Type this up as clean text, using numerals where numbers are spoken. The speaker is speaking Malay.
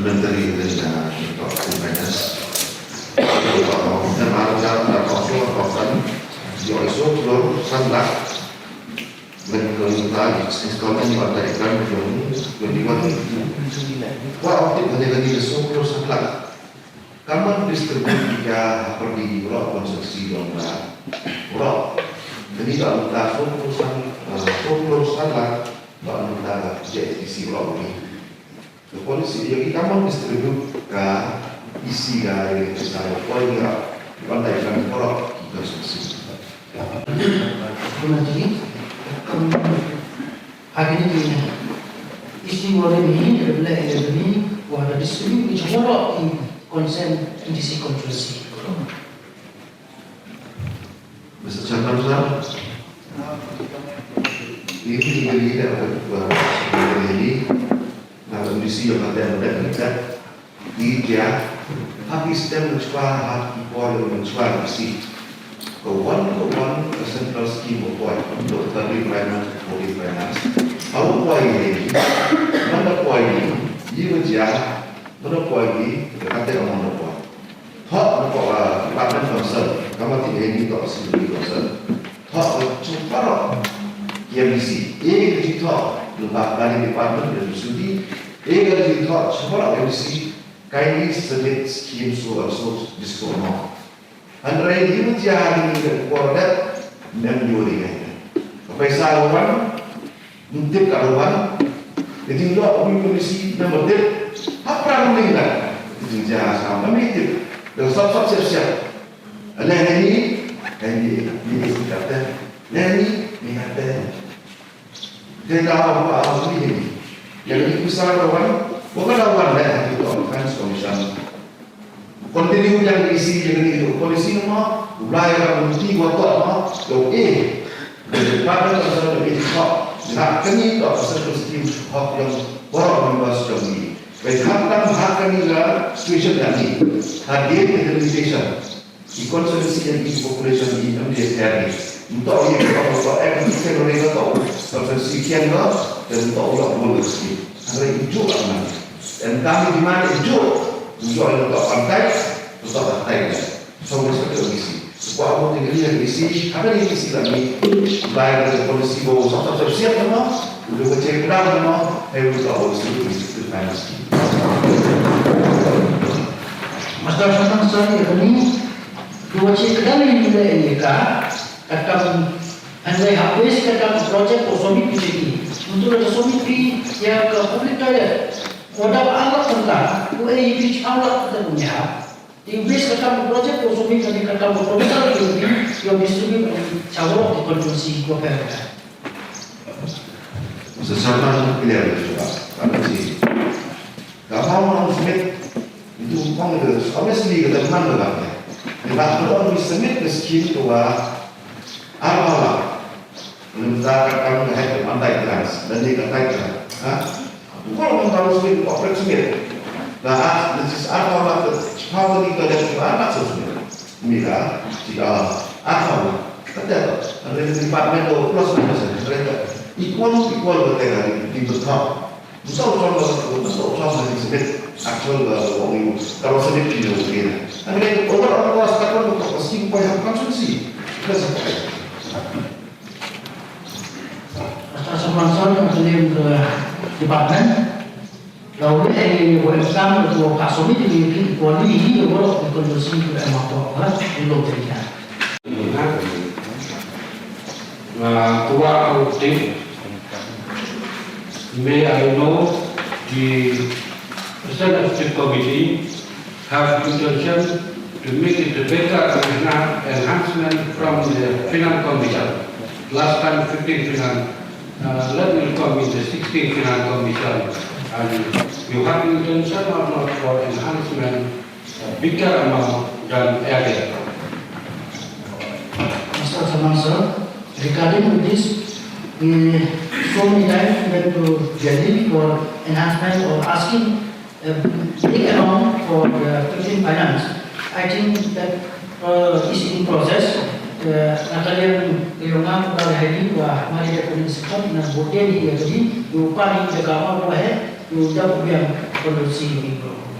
Menteri dengan Finance. Dan ada konsultan di ISO Flor Sandak mengenai installment pada iklan yang wah optik menjadi ISO Flor Sandak. Kamu distribusi ya pergi berapa konstruksi domba berapa. Jadi kalau kita Flor Sandak kalau kita JTC berapa ni. Polisi yang kita distribut ke isi dari misalnya poin pandai kan orang konstruksi. Nanti hari ini isi boleh ini adalah ini wala distribut which more in consent in this controversy. Mr. Chandra, ini kita ini kondisi yang ada kita di dia habis dan mencuba hati kuala mencuba isi kawan central scheme kuala untuk public finance awak kuala ini mana kuala ini ia dia mana kuala ini kata orang mana kuala hak mana kuala department concern kamu tidak ini tak sendiri concern hak cuba yang isi ini kita lembaga dari department dan studi एक अगर थॉट छोड़ा MC kindly submit schemes to also disclose andre ini menjadi produk memori पैसा orang untuk karuan jadi lo komisi nomor tip apa yang nak jadi jangan sama itu dan sab siap ada ini kata ini kata dia tahu apa ini yang besar lawan, bukan lawan dah itu Defense Commission. Continue yang isi yang itu polisi nama, ulai bukti waktu apa, tu pada pasal itu hak, nak kini tu pasal sistem hak yang orang membahas lagi. Baik hak kini lah situation tadi, hadir implementation, economy and population di Indonesia ini. Untuk ini kalau ekonomi mereka tahu pasal sekian lah dan untuk orang boleh sikit. Ada hijau kan? Dan kami di mana hijau untuk pantai, untuk pantai. Semua seperti misi. Sebuah aku tinggal di misi. Ada di misi lagi. Bayar dari polisi bawa satu siap nama. Udah bercek berapa nama. Untuk polisi itu misi itu finance. Mas Darsan saya ini dua cek kali ini kan. Akan andai habis kata projek osomi PCP untuk ada osomi yang ke publik toilet modal alat tentang UAE beach alat kita punya di habis kata projek osomi dari kata proposal ini yang distribusi cawa di konsumsi gopera sesama pilih juga karena sih kalau mau submit itu umpang itu obviously kita mana lah ya kalau submit meski itu apa menentang kamu ke pantai keras dan dia katakan, kalau mengaruh sendiri operasi sendiri, nah, this is apa power itu ada di mana sesuatu, mila jika apa ada department atau plus minus mereka equal bertengah di betul, besar dari sendiri actual orang itu kalau sendiri tidak mungkin, tapi orang sekarang untuk pasti banyak konsumsi, Asal yang terlihat ke departemen, lalu yang welcome ke kasumi di kuali ini juga dikonsumsi ke emak orang belum terlihat. Tua outing, may I know the President of the Committee have intention to make it a better enhancement from the Finance Commission. Last time 15 Finance, let me come in the 16 Finance Commission. And you have intention or not for enhancement, bigger amount than earlier? Mr. Samasa, regarding this, we so many times went to Delhi for enhancement or asking a big amount for the finance. I think that is in process. Nakalian yung nga kung kahit ba mali ako ng sikap na bodeli ya jadi yung paling jagawa ba yung dapat yang produksi mikro.